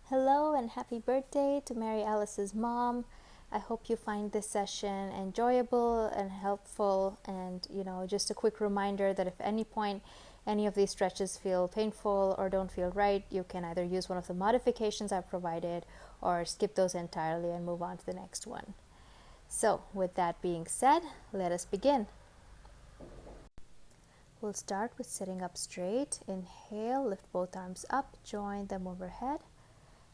Hello and happy birthday to Mary Alice's mom. I hope you find this session enjoyable and helpful, and just a quick reminder that if at any point any of these stretches feel painful or don't feel right, you can either use one of the modifications I've provided or skip those entirely and move on to the next one. So with that being said, let us begin. We'll start with sitting up straight. Inhale, lift both arms up, join them overhead.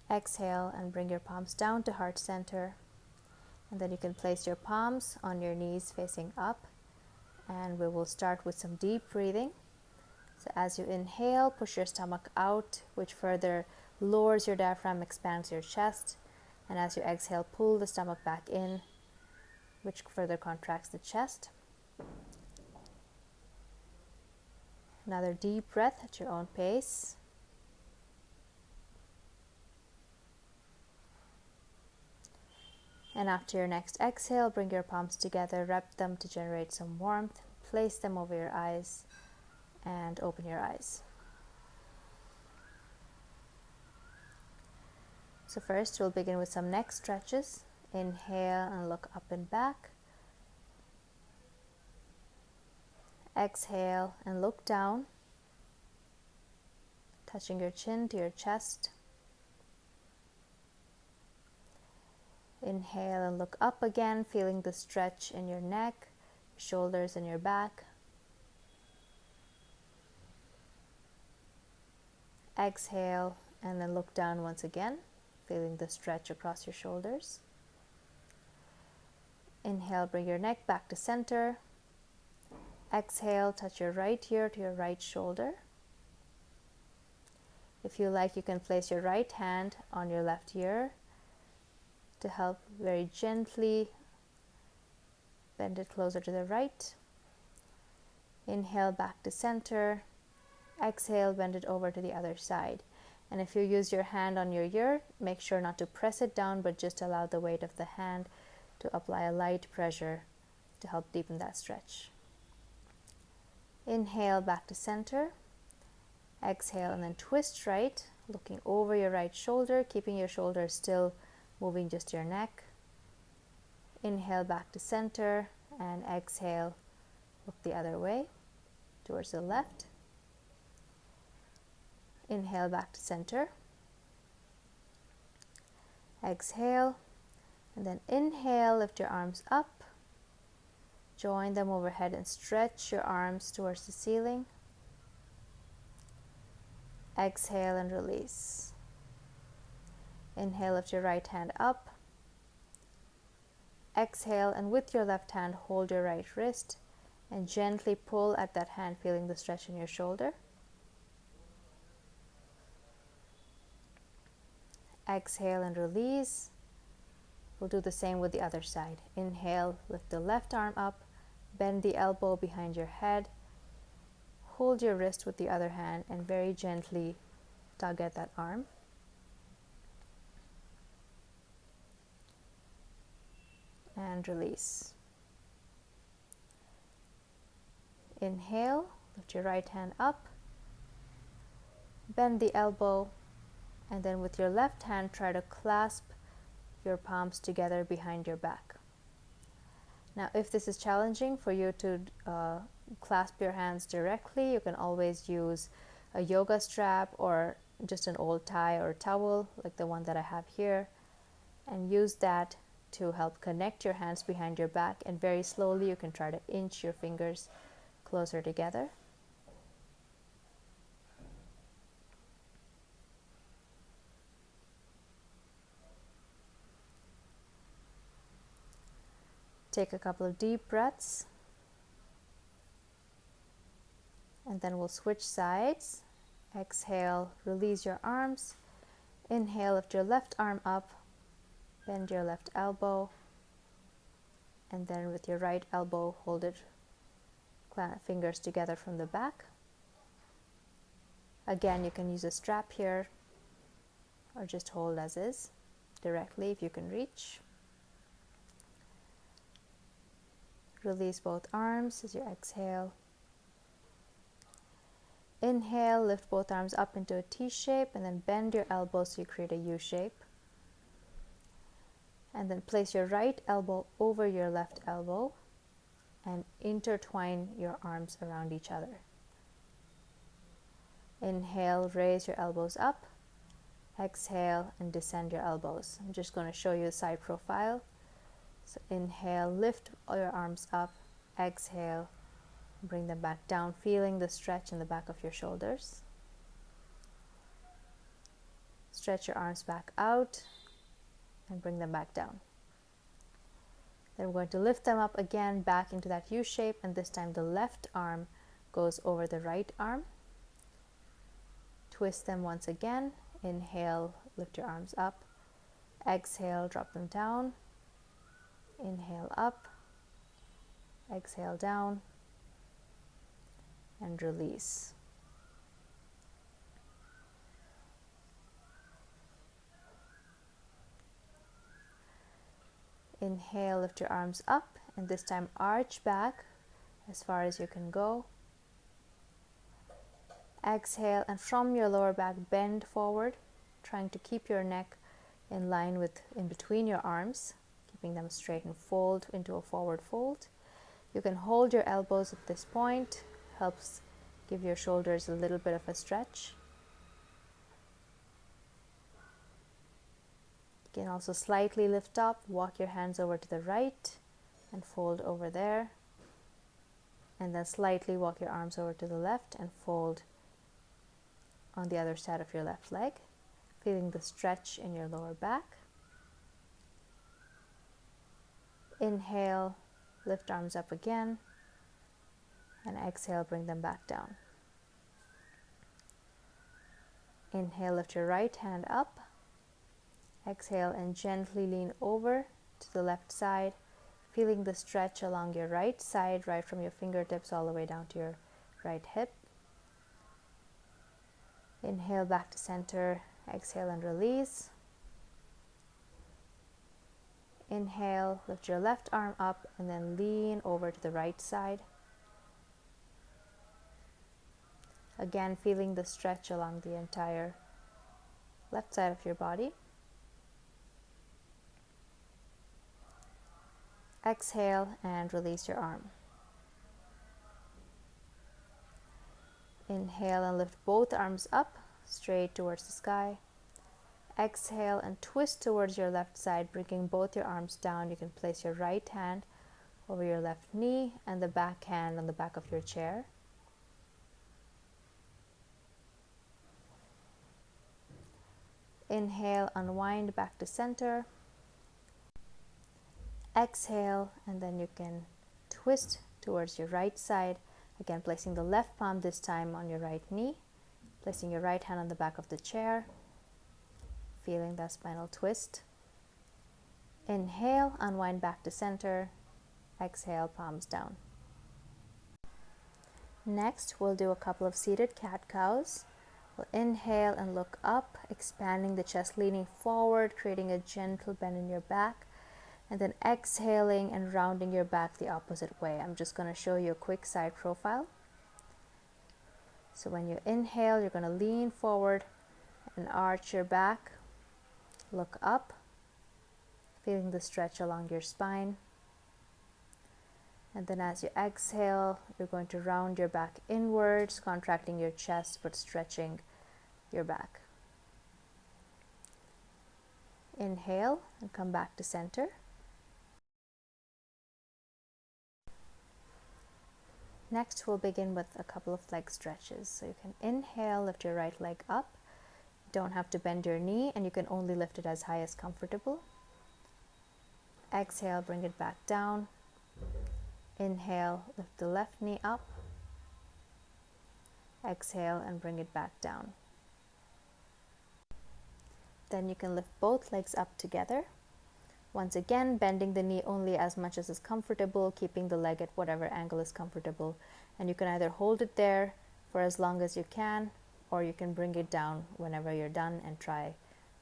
Exhale and bring your palms down to heart center. And then you can place your palms on your knees facing up. And we will start with some deep breathing. So as you inhale, push your stomach out, which further lowers your diaphragm, expands your chest. And as you exhale, pull the stomach back in, which further contracts the chest. Another deep breath at your own pace. And after your next exhale, bring your palms together, wrap them to generate some warmth, place them over your eyes, and open your eyes. So first, we'll begin with some neck stretches. Inhale and look up and back. Exhale and look down, touching your chin to your chest. Inhale and look up again, feeling the stretch in your neck, your shoulders, and your back. Exhale and then look down once again, feeling the stretch across your shoulders. Inhale, bring your neck back to center. Exhale, touch your right ear to your right shoulder. If you like, you can place your right hand on your left ear to help very gently bend it closer to the right. Inhale, back to center. Exhale, bend it over to the other side. And if you use your hand on your ear, make sure not to press it down, but just allow the weight of the hand to apply a light pressure to help deepen that stretch. Inhale, back to center. Exhale, and then twist right, looking over your right shoulder, keeping your shoulder still, moving just your neck. Inhale, back to center, and exhale, look the other way, towards the left. Inhale, back to center. Exhale, and then inhale, lift your arms up. Join them overhead and stretch your arms towards the ceiling. Exhale and release. Inhale, lift your right hand up. Exhale, and with your left hand, hold your right wrist and gently pull at that hand, feeling the stretch in your shoulder. Exhale and release. We'll do the same with the other side. Inhale, lift the left arm up, bend the elbow behind your head, hold your wrist with the other hand, and very gently tug at that arm. And release. Inhale, lift your right hand up, bend the elbow, and then with your left hand, try to clasp your palms together behind your back. Now, if this is challenging for you to clasp your hands directly, you can always use a yoga strap or just an old tie or towel like the one that I have here, and use that to help connect your hands behind your back, and very slowly you can try to inch your fingers closer together. Take a couple of deep breaths, and then we'll switch sides. Exhale, release your arms. Inhale, lift your left arm up, bend your left elbow, and then with your right elbow, hold it, fingers together from the back. Again, you can use a strap here, or just hold as is, directly if you can reach. Release both arms as you exhale. Inhale, lift both arms up into a T shape and then bend your elbows so you create a U shape. And then place your right elbow over your left elbow and intertwine your arms around each other. Inhale, raise your elbows up. Exhale and descend your elbows. I'm just going to show you the side profile. So inhale, lift all your arms up. Exhale, bring them back down, feeling the stretch in the back of your shoulders. Stretch your arms back out and bring them back down. Then we're going to lift them up again back into that U shape, and this time the left arm goes over the right arm. Twist them once again. Inhale, lift your arms up. Exhale, drop them down. Inhale up. Exhale down. And release. Inhale, lift your arms up, and this time arch back as far as you can go. Exhale, and from your lower back, bend forward, trying to keep your neck in line with in between your arms, keeping them straight, and fold into a forward fold. You can hold your elbows at this point, helps give your shoulders a little bit of a stretch. You can also slightly lift up, walk your hands over to the right and fold over there, and then slightly walk your arms over to the left and fold on the other side of your left leg, feeling the stretch in your lower back. Inhale, lift arms up again, and exhale, bring them back down. Inhale, lift your right hand up. Exhale and gently lean over to the left side, feeling the stretch along your right side, right from your fingertips all the way down to your right hip. Inhale back to center, exhale and release. Inhale, lift your left arm up and then lean over to the right side. Again, feeling the stretch along the entire left side of your body. Exhale and release your arm. Inhale and lift both arms up, straight towards the sky. Exhale and twist towards your left side, bringing both your arms down. You can place your right hand over your left knee and the back hand on the back of your chair. Inhale, unwind back to center. Exhale, and then you can twist towards your right side, again placing the left palm this time on your right knee, placing your right hand on the back of the chair, feeling that spinal twist. Inhale, unwind back to center. Exhale, palms down. Next, we'll do a couple of seated cat-cows. We'll inhale and look up, expanding the chest, leaning forward, creating a gentle bend in your back, and then exhaling and rounding your back the opposite way. I'm just going to show you a quick side profile. So when you inhale, you're going to lean forward and arch your back, look up, feeling the stretch along your spine. And then as you exhale, you're going to round your back inwards, contracting your chest but stretching your back. Inhale and come back to center. Next, we'll begin with a couple of leg stretches. So you can inhale, lift your right leg up. You don't have to bend your knee, and you can only lift it as high as comfortable. Exhale, bring it back down. Inhale, lift the left knee up. Exhale and bring it back down. Then you can lift both legs up together. Once again, bending the knee only as much as is comfortable, keeping the leg at whatever angle is comfortable. And you can either hold it there for as long as you can, or you can bring it down whenever you're done and try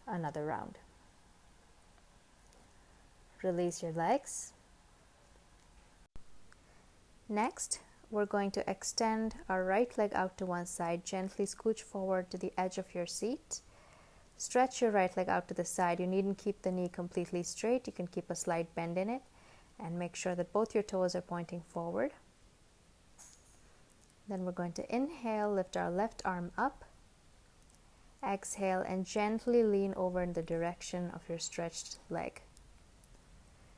another round. Release your legs. Next, we're going to extend our right leg out to one side, gently scooch forward to the edge of your seat. Stretch your right leg out to the side. You needn't keep the knee completely straight. You can keep a slight bend in it and make sure that both your toes are pointing forward. Then we're going to inhale, lift our left arm up. Exhale and gently lean over in the direction of your stretched leg.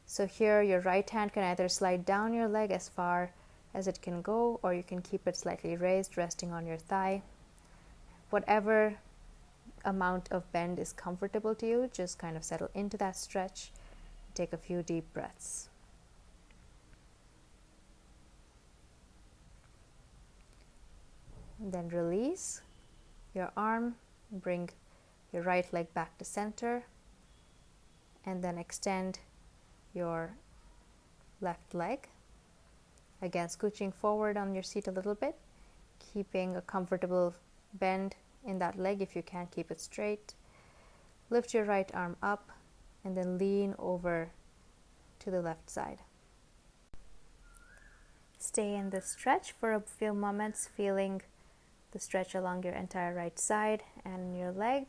So here your right hand can either slide down your leg as far as it can go, or you can keep it slightly raised, resting on your thigh. Whatever amount of bend is comfortable to you, just kind of settle into that stretch. Take a few deep breaths. And then release your arm, bring your right leg back to center, and then extend your left leg. Again, scooching forward on your seat a little bit, keeping a comfortable bend in that leg if you can't keep it straight. Lift your right arm up and then lean over to the left side. Stay in this stretch for a few moments, feeling the stretch along your entire right side and your leg.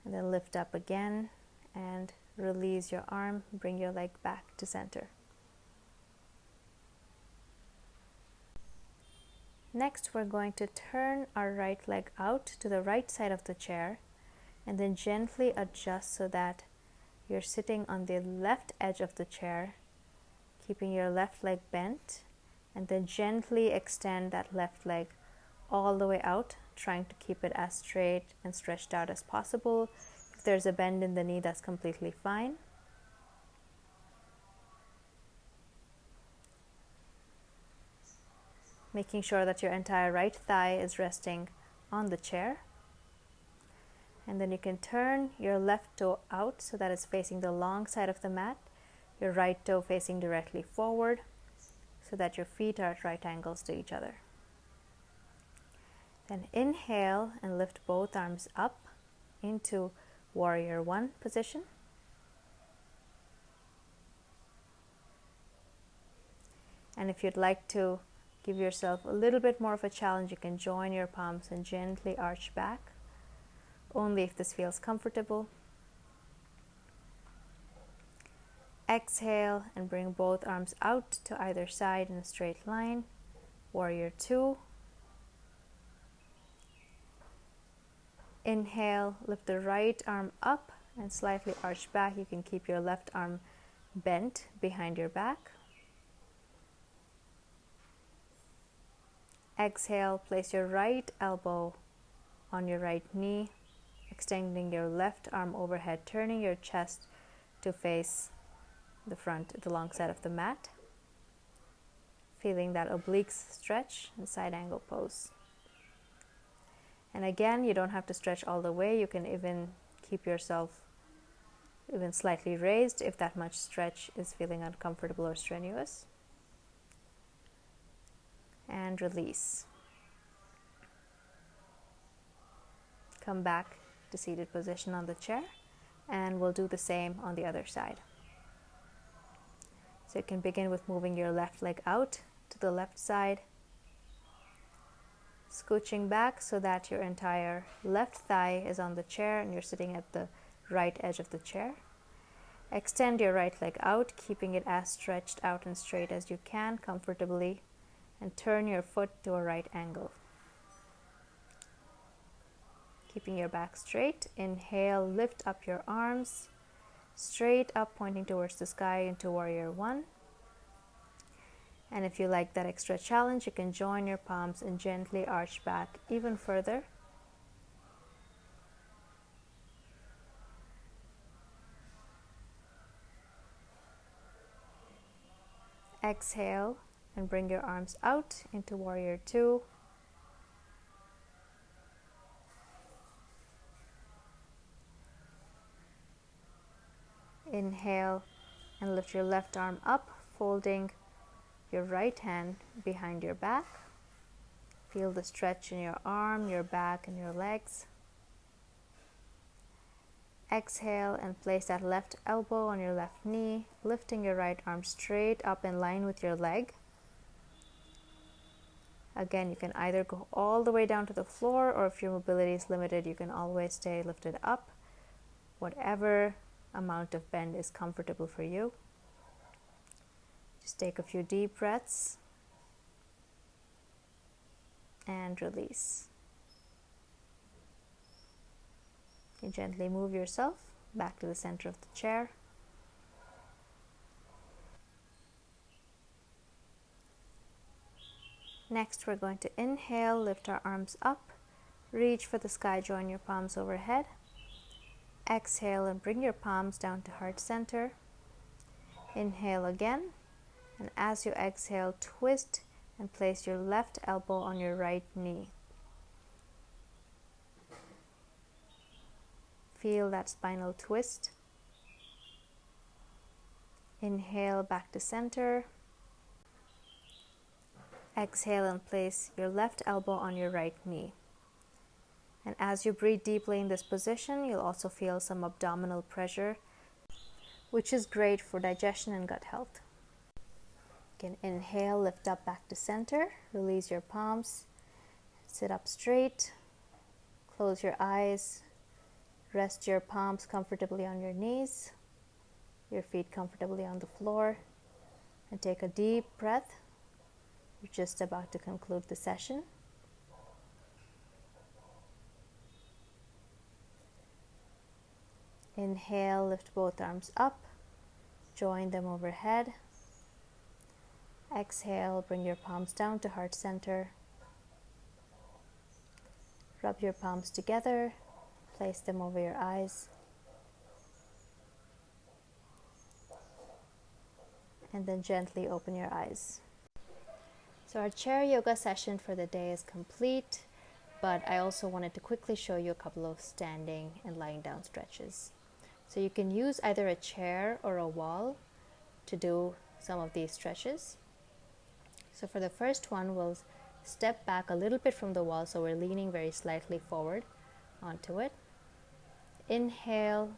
And then lift up again and release your arm, bring your leg back to center. Next, we're going to turn our right leg out to the right side of the chair and then gently adjust so that you're sitting on the left edge of the chair, keeping your left leg bent, and then gently extend that left leg all the way out, trying to keep it as straight and stretched out as possible. If there's a bend in the knee, that's completely fine. Making sure that your entire right thigh is resting on the chair. And then you can turn your left toe out so that it's facing the long side of the mat, your right toe facing directly forward so that your feet are at right angles to each other. Then inhale and lift both arms up into warrior one position. And if you'd like to give yourself a little bit more of a challenge, you can join your palms and gently arch back, only if this feels comfortable. Exhale and bring both arms out to either side in a straight line. Warrior two. Inhale, lift the right arm up and slightly arch back. You can keep your left arm bent behind your back. Exhale, place your right elbow on your right knee, extending your left arm overhead, turning your chest to face the long side of the mat. Feeling that obliques stretch and side angle pose. And again, you don't have to stretch all the way. You can even keep yourself even slightly raised if that much stretch is feeling uncomfortable or strenuous. And release. Come back to seated position on the chair, and we'll do the same on the other side. So you can begin with moving your left leg out to the left side, scooching back so that your entire left thigh is on the chair and you're sitting at the right edge of the chair. Extend your right leg out, keeping it as stretched out and straight as you can comfortably, and turn your foot to a right angle. Keeping your back straight, inhale, lift up your arms, straight up pointing towards the sky into warrior one. And if you like that extra challenge, you can join your palms and gently arch back even further. Exhale and bring your arms out into warrior two. Inhale and lift your left arm up, folding your right hand behind your back. Feel the stretch in your arm, your back, and your legs. Exhale and place that left elbow on your left knee, lifting your right arm straight up in line with your leg. Again, you can either go all the way down to the floor, or if your mobility is limited, you can always stay lifted up, whatever amount of bend is comfortable for you. Just take a few deep breaths and release. You gently move yourself back to the center of the chair. Next, we're going to inhale, lift our arms up, reach for the sky, join your palms overhead. Exhale and bring your palms down to heart center. Inhale again, and as you exhale, twist and place your left elbow on your right knee. Feel that spinal twist. Inhale back to center. Exhale and place your left elbow on your right knee. And as you breathe deeply in this position, you'll also feel some abdominal pressure, which is great for digestion and gut health. You can inhale, lift up back to center, release your palms, sit up straight, close your eyes, rest your palms comfortably on your knees, your feet comfortably on the floor, and take a deep breath. We're just about to conclude the session. Inhale, lift both arms up, join them overhead. Exhale, bring your palms down to heart center. Rub your palms together, place them over your eyes. And then gently open your eyes. So our chair yoga session for the day is complete, but I also wanted to quickly show you a couple of standing and lying down stretches. So you can use either a chair or a wall to do some of these stretches. So for the first one, we'll step back a little bit from the wall, so we're leaning very slightly forward onto it. Inhale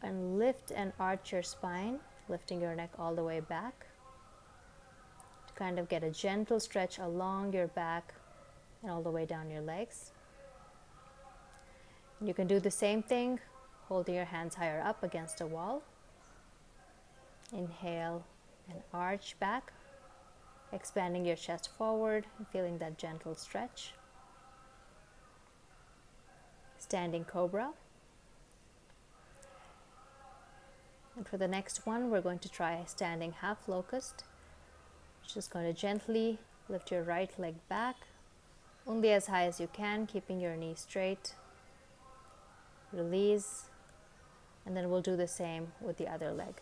and lift and arch your spine, lifting your neck all the way back to kind of get a gentle stretch along your back and all the way down your legs. And you can do the same thing, holding your hands higher up against a wall. Inhale and arch back, expanding your chest forward and feeling that gentle stretch. Standing cobra. And for the next one, we're going to try standing half locust. Just going to gently lift your right leg back, only as high as you can, keeping your knee straight. Release, and then we'll do the same with the other leg.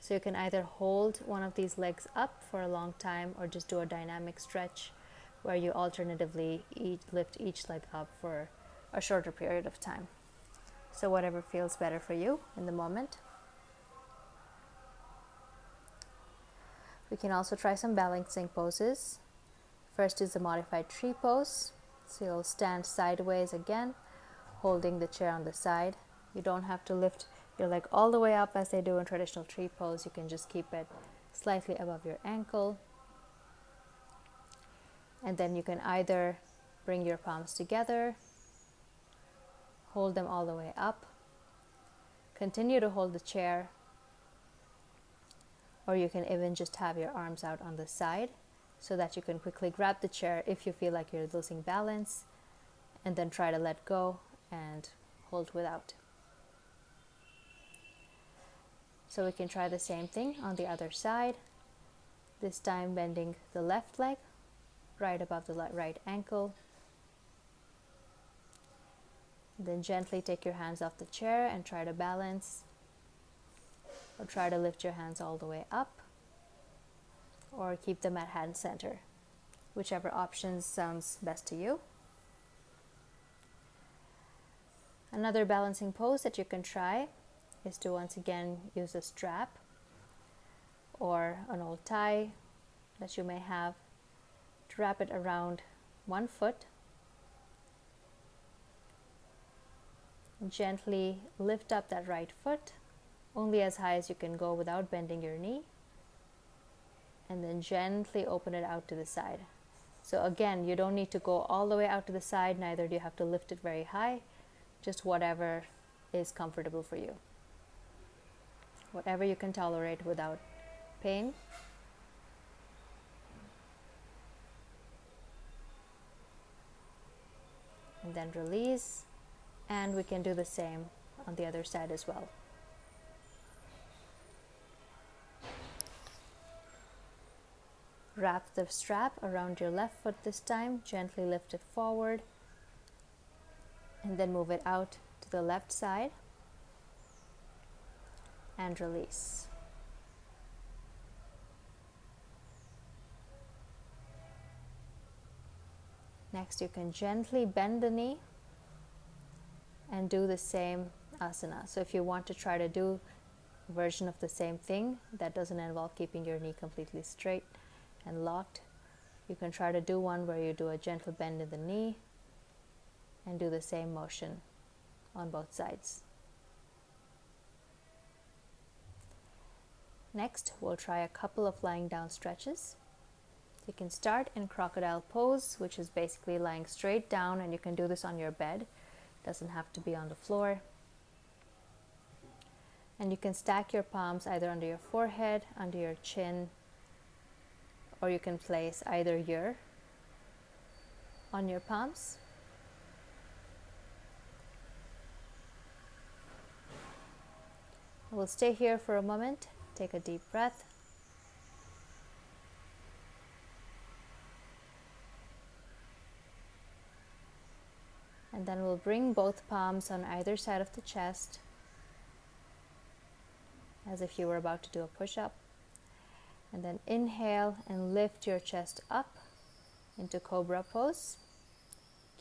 So you can either hold one of these legs up for a long time, or just do a dynamic stretch where you alternatively lift each leg up for a shorter period of time. So whatever feels better for you in the moment. We can also try some balancing poses. First is the modified tree pose. So you'll stand sideways again, holding the chair on the side. You don't have to lift your leg all the way up as they do in traditional tree pose. You can just keep it slightly above your ankle. And then you can either bring your palms together, hold them all the way up, continue to hold the chair, or you can even just have your arms out on the side so that you can quickly grab the chair if you feel like you're losing balance, and then try to let go and hold without. So we can try the same thing on the other side, this time bending the left leg right above the right ankle. Then gently take your hands off the chair and try to balance, or try to lift your hands all the way up, or keep them at hand center, whichever option sounds best to you. Another balancing pose that you can try is to once again use a strap or an old tie that you may have to wrap it around one foot. Gently lift up that right foot only as high as you can go without bending your knee, and then gently open it out to the side. So again, you don't need to go all the way out to the side, neither do you have to lift it very high, just whatever is comfortable for you. Whatever you can tolerate without pain. And then release, and we can do the same on the other side as well. Wrap the strap around your left foot this time, gently lift it forward, and then move it out to the left side, and release. Next, you can gently bend the knee and do the same asana. So if you want to try to do a version of the same thing that doesn't involve keeping your knee completely straight and locked, you can try to do one where you do a gentle bend in the knee and do the same motion on both sides. Next, we'll try a couple of lying down stretches. You can start in crocodile pose, which is basically lying straight down, and you can do this on your bed. It doesn't have to be on the floor. And you can stack your palms either under your forehead, under your chin, or you can place either ear on your palms. We'll stay here for a moment. Take a deep breath. And then we'll bring both palms on either side of the chest, as if you were about to do a push-up. And then inhale and lift your chest up into cobra pose,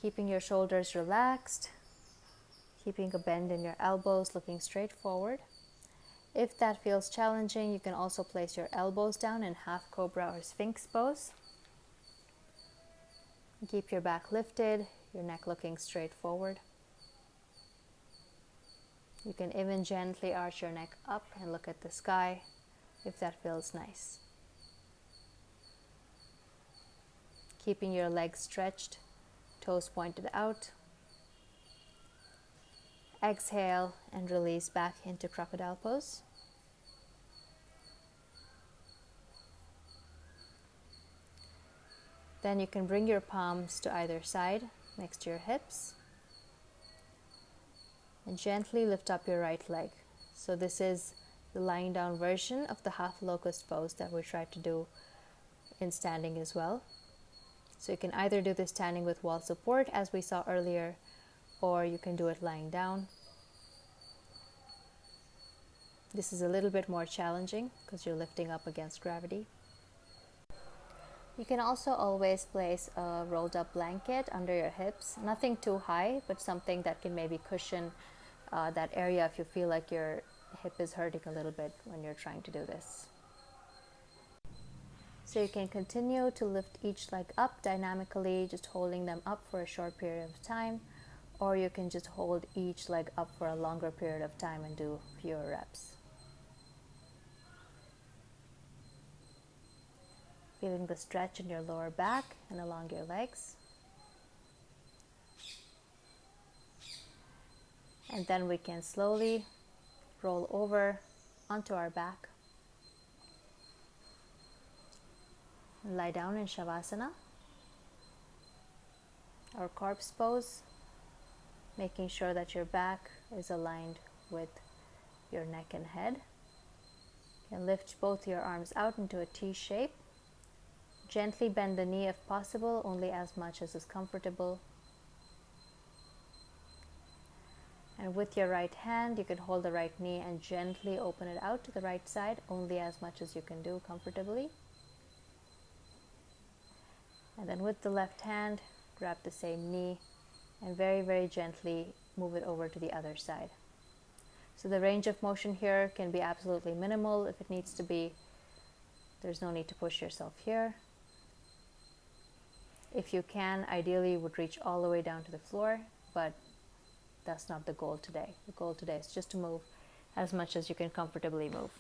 keeping your shoulders relaxed, keeping a bend in your elbows, looking straight forward. If that feels challenging, you can also place your elbows down in half cobra or sphinx pose. Keep your back lifted, your neck looking straight forward. You can even gently arch your neck up and look at the sky if that feels nice. Keeping your legs stretched, toes pointed out. Exhale and release back into crocodile pose. Then you can bring your palms to either side next to your hips and gently lift up your right leg. So this is the lying down version of the half locust pose that we tried to do in standing as well. So you can either do this standing with wall support as we saw earlier, or you can do it lying down. This is a little bit more challenging because you're lifting up against gravity. You can also always place a rolled up blanket under your hips, nothing too high, but something that can maybe cushion that area if you feel like your hip is hurting a little bit when you're trying to do this. So you can continue to lift each leg up dynamically, just holding them up for a short period of time, or you can just hold each leg up for a longer period of time and do fewer reps. Feeling the stretch in your lower back and along your legs. And then we can slowly roll over onto our back. And lie down in Shavasana, or corpse pose, making sure that your back is aligned with your neck and head. You can lift both your arms out into a T shape. Gently bend the knee if possible, only as much as is comfortable. And with your right hand, you can hold the right knee and gently open it out to the right side, only as much as you can do comfortably. And then with the left hand, grab the same knee and very, very gently move it over to the other side. So the range of motion here can be absolutely minimal if it needs to be. There's no need to push yourself here. If you can, ideally you would reach all the way down to the floor, but that's not the goal today. The goal today is just to move as much as you can comfortably move.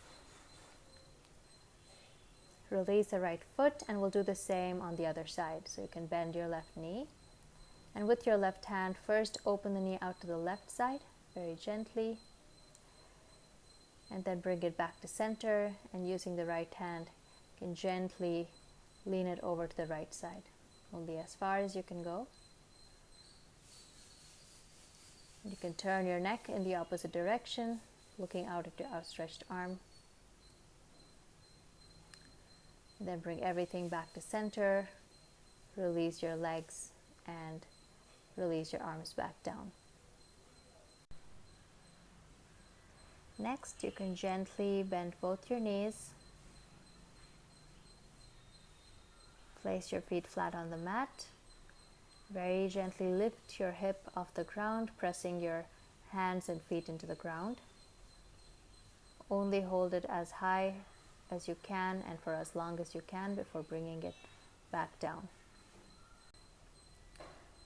release the right foot, and we'll do the same on the other side. So you can bend your left knee, and with your left hand, first open the knee out to the left side very gently, and then bring it back to center, and using the right hand, you can gently lean it over to the right side, only as far as you can go. You can turn your neck in the opposite direction, looking out at your outstretched arm. And then bring everything back to center, release your legs, and release your arms back down. Next, you can gently bend both your knees. Place your feet flat on the mat. Very gently lift your hip off the ground, pressing your hands and feet into the ground. Only hold it as high as you can and for as long as you can before bringing it back down.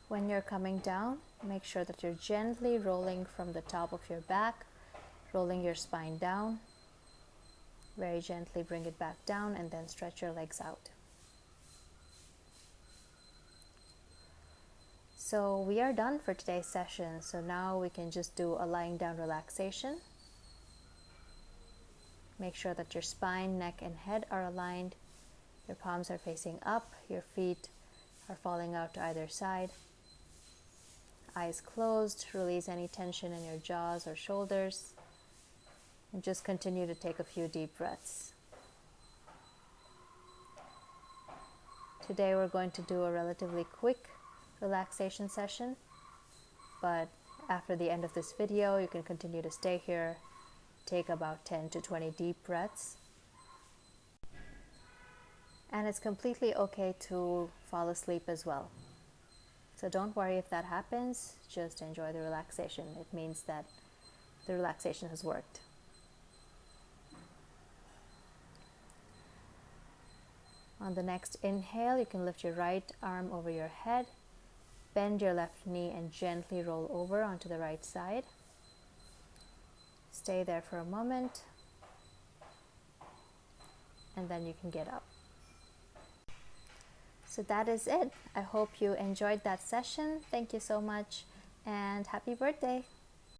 When you're coming down, make sure that you're gently rolling from the top of your back, rolling your spine down. Very gently bring it back down and then stretch your legs out. So we are done for today's session. So now we can just do a lying down relaxation. Make sure that your spine, neck, and head are aligned. Your palms are facing up. Your feet are falling out to either side. Eyes closed. Release any tension in your jaws or shoulders. And just continue to take a few deep breaths. Today we're going to do a relatively quick relaxation session, but after the end of this video, you can continue to stay here. Take about 10 to 20 deep breaths. And it's completely okay to fall asleep as well. So don't worry if that happens, just enjoy the relaxation. It means that the relaxation has worked. On the next inhale, you can lift your right arm over your head, bend your left knee and gently roll over onto the right side. Stay there for a moment, and then you can get up. So that is it. I hope you enjoyed that session. Thank you so much, and happy birthday!